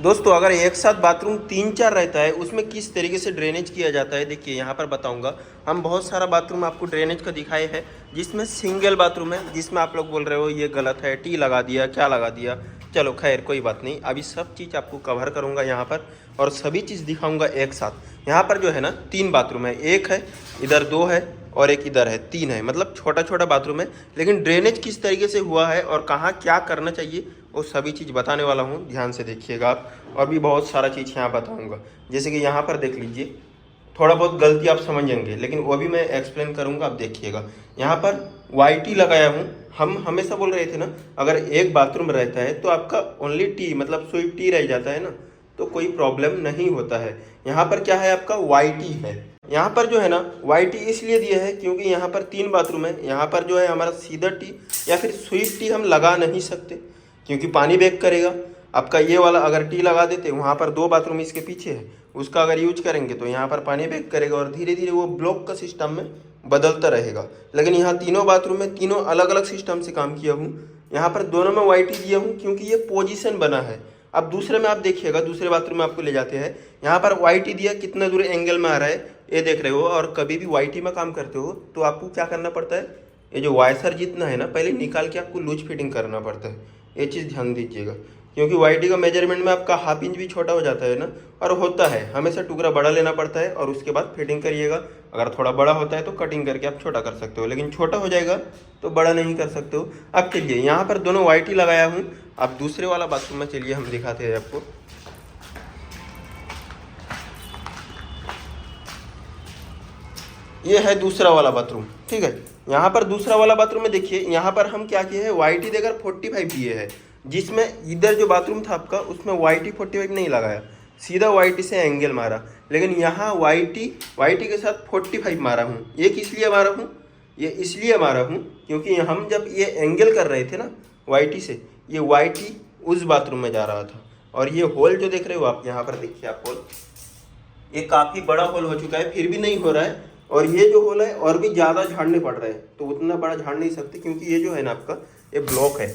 दोस्तों अगर एक साथ बाथरूम 3-4 रहता है उसमें किस तरीके से ड्रेनेज किया जाता है, देखिए यहाँ पर बताऊंगा। हम बहुत सारा बाथरूम आपको ड्रेनेज का दिखाए हैं जिसमें सिंगल बाथरूम है, जिसमें आप लोग बोल रहे हो ये गलत है, टी लगा दिया, क्या लगा दिया। चलो खैर कोई बात नहीं, अभी सब चीज़ आपको कवर करूँगा यहाँ पर और सभी चीज़ दिखाऊँगा एक साथ। यहाँ पर जो है ना 3 बाथरूम है, एक है इधर, 2 है और एक इधर है, 3 है, मतलब छोटा छोटा बाथरूम है। लेकिन ड्रेनेज किस तरीके से हुआ है और कहाँ क्या करना चाहिए वो सभी चीज़ बताने वाला हूँ, ध्यान से देखिएगा आप। और भी बहुत सारा चीज़ यहाँ बताऊँगा, जैसे कि यहाँ पर देख लीजिए, थोड़ा बहुत गलती आप समझेंगे लेकिन वो भी मैं एक्सप्लेन करूँगा, आप देखिएगा। यहाँ पर वाईटी लगाया हूँ। हम हमेशा बोल रहे थे ना, अगर एक बाथरूम रहता है तो आपका ओनली टी मतलब स्वीप टी रह जाता है ना, तो कोई प्रॉब्लम नहीं होता है। यहाँ पर क्या है, आपका वाईटी है। यहाँ पर जो है ना वाईटी इसलिए दिया है क्योंकि यहाँ पर 3 बाथरूम है। यहाँ पर जो है हमारा सीधा टी या फिर स्वीप टी हम लगा नहीं सकते क्योंकि पानी बैक करेगा आपका। ये वाला अगर टी लगा देते, वहाँ पर 2 बाथरूम इसके पीछे है, उसका अगर यूज करेंगे तो यहाँ पर पानी बैक करेगा और धीरे धीरे वो ब्लॉक का सिस्टम में बदलता रहेगा। लेकिन यहाँ तीनों बाथरूम में तीनों अलग अलग सिस्टम से काम किया हूँ। यहाँ पर दोनों में वाईटी दिया हूँ क्योंकि ये पोजीशन बना है। अब दूसरे में आप देखिएगा, दूसरे बाथरूम में आपको ले जाते हैं, यहाँ पर वाईटी दिया, कितना दूर एंगल में आ रहा है ये देख रहे हो। और कभी भी वाईटी में काम करते हो तो आपको क्या करना पड़ता है, ये जो वायसर जितना है ना पहले निकाल के आपको लूज फिटिंग करना पड़ता है। ये चीज़ ध्यान दीजिएगा क्योंकि वाईटी का मेजरमेंट में आपका हाफ इंच भी छोटा हो जाता है ना, और होता है हमेशा टुकड़ा बड़ा लेना पड़ता है और उसके बाद फिटिंग करिएगा। अगर थोड़ा बड़ा होता है तो कटिंग करके आप छोटा कर सकते हो, लेकिन छोटा हो जाएगा तो बड़ा नहीं कर सकते हो। अब चलिए यहाँ पर दोनों वाईटी लगाया हूँ। आप दूसरे वाला बाथरूम में चलिए, हम दिखाते हैं आपको। ये है दूसरा वाला बाथरूम, ठीक है। यहाँ पर दूसरा वाला बाथरूम में देखिए, यहाँ पर हम क्या किए हैं, वाईटी देकर 45 दिए हैं, जिसमें इधर जो बाथरूम था आपका उसमें वाईटी 45 नहीं लगाया, सीधा वाईटी से एंगल मारा। लेकिन यहाँ वाईटी के साथ 45 मारा हूँ। ये किस लिए मारा हूँ, ये इसलिए मारा हूँ क्योंकि हम जब ये एंगल कर रहे थे ना वाईटी से, ये वाईटी उस बाथरूम में जा रहा था। और ये होल जो देख रहे हो आप, यहाँ पर देखिए आप होल, ये काफ़ी बड़ा होल हो चुका है, फिर भी नहीं हो रहा है। और ये जो होल है और भी ज़्यादा झाड़ने पड़ रहे हैं, तो उतना बड़ा झाड़ नहीं सकते क्योंकि ये जो है ना आपका, ये ब्लॉक है,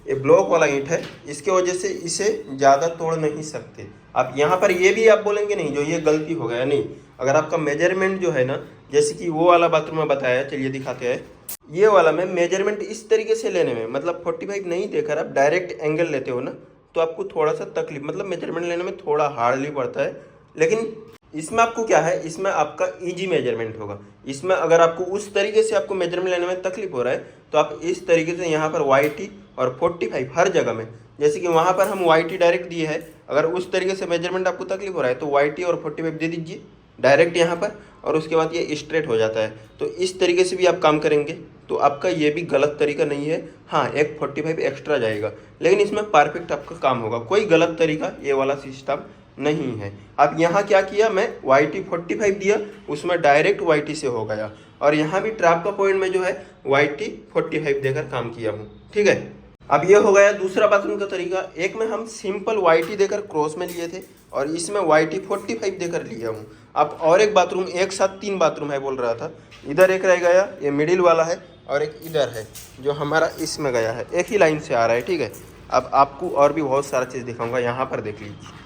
ये ब्लॉक वाला ईंट है, इसके वजह से इसे ज़्यादा तोड़ नहीं सकते आप। यहाँ पर ये भी आप बोलेंगे नहीं जो ये गलती हो गया, नहीं। अगर आपका मेजरमेंट जो है ना, जैसे कि वो वाला बाथरूम में बताया, चलिए दिखाते हैं। ये वाला में मेजरमेंट इस तरीके से लेने में, मतलब 45 नहीं देकर आप डायरेक्ट एंगल लेते हो ना, तो आपको थोड़ा सा तकलीफ, मतलब मेजरमेंट लेने में थोड़ा हार्डली पड़ता है। लेकिन इसमें आपको क्या है, इसमें आपका इजी मेजरमेंट होगा। इसमें अगर आपको उस तरीके से आपको मेजरमेंट लेने में तकलीफ हो रहा है तो आप इस तरीके से यहाँ पर वाईटी और 45 हर जगह में, जैसे कि वहाँ पर हम वाईटी डायरेक्ट दिए है, अगर उस तरीके से मेजरमेंट आपको तकलीफ हो रहा है तो वाईटी और 45 दे दीजिए डायरेक्ट यहाँ पर, और उसके बाद ये स्ट्रेट हो जाता है। तो इस तरीके से भी आप काम करेंगे तो आपका ये भी गलत तरीका नहीं है। हाँ, एक 45 एक्स्ट्रा जाएगा, लेकिन इसमें परफेक्ट आपका काम होगा। कोई गलत तरीका ये वाला सिस्टम नहीं है। अब यहाँ क्या किया, मैं वाईटी 45 दिया, उसमें डायरेक्ट वाईटी से हो गया। और यहाँ भी ट्रैप का पॉइंट में जो है वाईटी 45 देकर काम किया हूँ, ठीक है। अब ये हो गया दूसरा बाथरूम का तरीका। एक में हम सिंपल वाईटी देकर क्रॉस में लिए थे और इसमें वाईटी 45 देकर लिया हूँ। अब और एक बाथरूम, एक साथ 3 बाथरूम है बोल रहा था, इधर एक रह गया, ये मिडिल वाला है, और एक इधर है जो हमारा इसमें गया है, एक ही लाइन से आ रहा है, ठीक है। अब आपको और भी बहुत सारा चीज़ दिखाऊंगा, यहाँ पर देख लीजिए।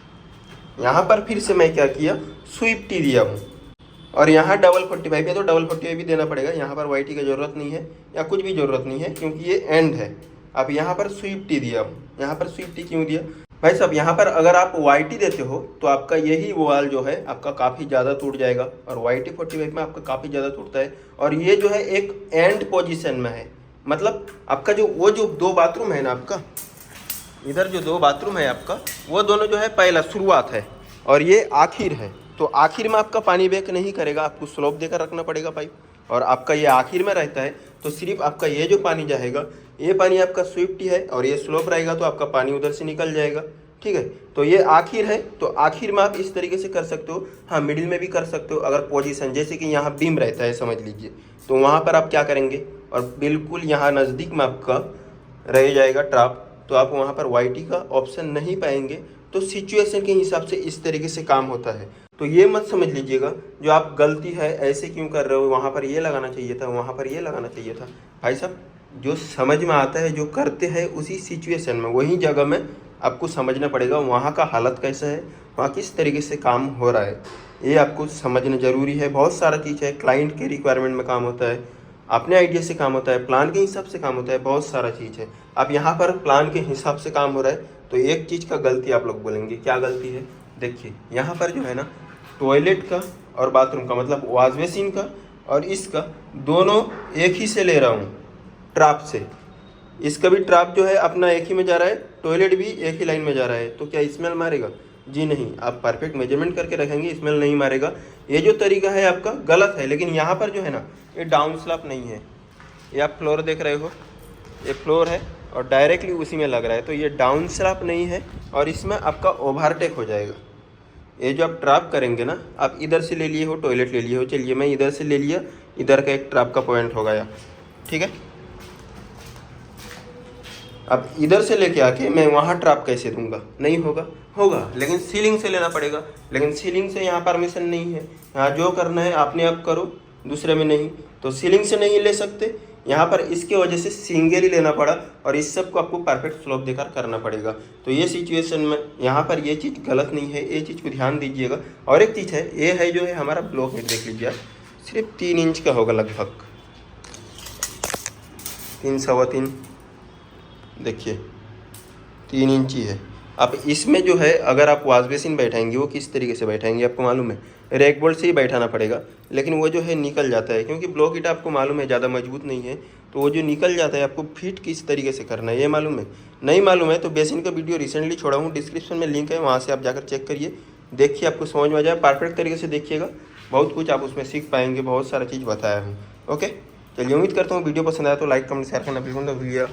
यहाँ पर फिर से मैं क्या किया, स्वीप टी दिया हूँ, और यहाँ डबल 45 है तो डबल 45 भी देना पड़ेगा। यहाँ पर वाईटी की ज़रूरत नहीं है या कुछ भी ज़रूरत नहीं है क्योंकि ये एंड है। अब यहाँ पर स्वीप टी दिया हूँ। यहाँ पर स्वीप टी क्यों दिया भाई साहब, यहाँ पर अगर आप वाईटी देते हो तो आपका यही वॉल जो है आपका काफ़ी ज़्यादा टूट जाएगा, और वाईटी 45 में आपका काफ़ी ज़्यादा टूटता है। और ये जो है एक एंड पोजिशन में है, मतलब आपका जो वो जो 2 बाथरूम है ना, आपका इधर जो 2 बाथरूम है आपका, वो दोनों जो है पहला शुरुआत है और ये आखिर है। तो आखिर में आपका पानी बैक नहीं करेगा, आपको स्लोप देकर रखना पड़ेगा पाइप, और आपका ये आखिर में रहता है तो सिर्फ आपका ये जो पानी जाएगा, ये पानी आपका स्विफ्ट है, और ये स्लोप रहेगा तो आपका पानी उधर से निकल जाएगा, ठीक है। तो ये आखिर है, तो आखिर में आप इस तरीके से कर सकते हो। हाँ, मिडिल में भी कर सकते हो। अगर पोजीशन जैसे कि यहाँ बीम रहता है समझ लीजिए, तो वहाँ पर आप क्या करेंगे, और बिल्कुल यहाँ नज़दीक में आपका रह जाएगा ट्रैप, तो आप वहाँ पर वाईटी का ऑप्शन नहीं पाएंगे। तो सिचुएशन के हिसाब से इस तरीके से काम होता है। तो ये मत समझ लीजिएगा जो आप गलती है ऐसे क्यों कर रहे हो, वहाँ पर ये लगाना चाहिए था, वहाँ पर ये लगाना चाहिए था। भाई साहब, जो समझ में आता है, जो करते हैं उसी सिचुएशन में, वही जगह में आपको समझना पड़ेगा वहाँ का हालत कैसा है, वहाँ किस तरीके से काम हो रहा है, ये आपको समझना ज़रूरी है। बहुत सारा चीज़ है, क्लाइंट के रिक्वायरमेंट में काम होता है, अपने आइडिया से काम होता है, प्लान के हिसाब से काम होता है, बहुत सारा चीज़ है। अब यहाँ पर प्लान के हिसाब से काम हो रहा है तो एक चीज़ का गलती आप लोग बोलेंगे, क्या गलती है? देखिए यहाँ पर जो है ना, टॉयलेट का और बाथरूम का, मतलब वॉश बेसिन का और इसका, दोनों एक ही से ले रहा हूँ, ट्राप से। इसका भी ट्राप जो है अपना एक ही में जा रहा है, टॉयलेट भी एक ही लाइन में जा रहा है, तो क्या स्मेल मारेगा? जी नहीं। आप परफेक्ट मेजरमेंट करके रखेंगे, स्मेल नहीं मारेगा। ये जो तरीका है आपका गलत है। लेकिन यहाँ पर जो है ना, ये डाउन स्लैप नहीं है, ये आप फ्लोर देख रहे हो, ये फ्लोर है और डायरेक्टली उसी में लग रहा है, तो ये डाउन स्लैप नहीं है और इसमें आपका ओवरटेक हो जाएगा। ये जो आप ट्रैप करेंगे ना, आप इधर से ले लिए हो, टॉयलेट ले लिए हो, चलिए मैं इधर से ले लिया, इधर का एक ट्रैप का पॉइंट हो गया, ठीक है। अब इधर से लेके आके मैं वहाँ ट्रैप कैसे दूंगा? नहीं होगा, होगा लेकिन सीलिंग से लेना पड़ेगा। लेकिन सीलिंग से यहाँ परमिशन नहीं है, यहाँ जो करना है अपने आप करो, दूसरे में नहीं। तो सीलिंग से नहीं ले सकते यहाँ पर, इसके वजह से सिंगल ही लेना पड़ा और इस सब को आपको परफेक्ट स्लोप देकर करना पड़ेगा। तो ये सिचुएशन में यहाँ पर ये चीज़ गलत नहीं है, ये चीज़ को ध्यान दीजिएगा। और एक चीज़ है, ये है जो है हमारा ब्लॉक हेड, देख लीजिए सिर्फ 3 इंच का होगा, लगभग 3 सवा 3, देखिए 3 इंच ही है। अब इसमें जो है अगर आप वॉश बेसिन बैठाएंगे, वो किस तरीके से बैठाएंगे आपको मालूम है? रैक बोल्ट से ही बैठाना पड़ेगा, लेकिन वो जो है निकल जाता है, क्योंकि ब्लॉक ईटा आपको मालूम है ज़्यादा मजबूत नहीं है, तो वो जो निकल जाता है आपको फिट किस तरीके से करना है ये मालूम है? नहीं मालूम है तो बेसिन का वीडियो रिसेंटली छोड़ा हूँ, डिस्क्रिप्शन में लिंक है, वहाँ से आप जाकर चेक करिए, देखिए आपको समझ में आ जाए। परफेक्ट तरीके से देखिएगा, बहुत कुछ आप उसमें सीख पाएंगे, बहुत सारा चीज़ बताया हूँ। ओके, चलिए उम्मीद करता हूँ वीडियो पसंद आया तो लाइक कमेंट शेयर करना बिल्कुल ना भूलिएगा।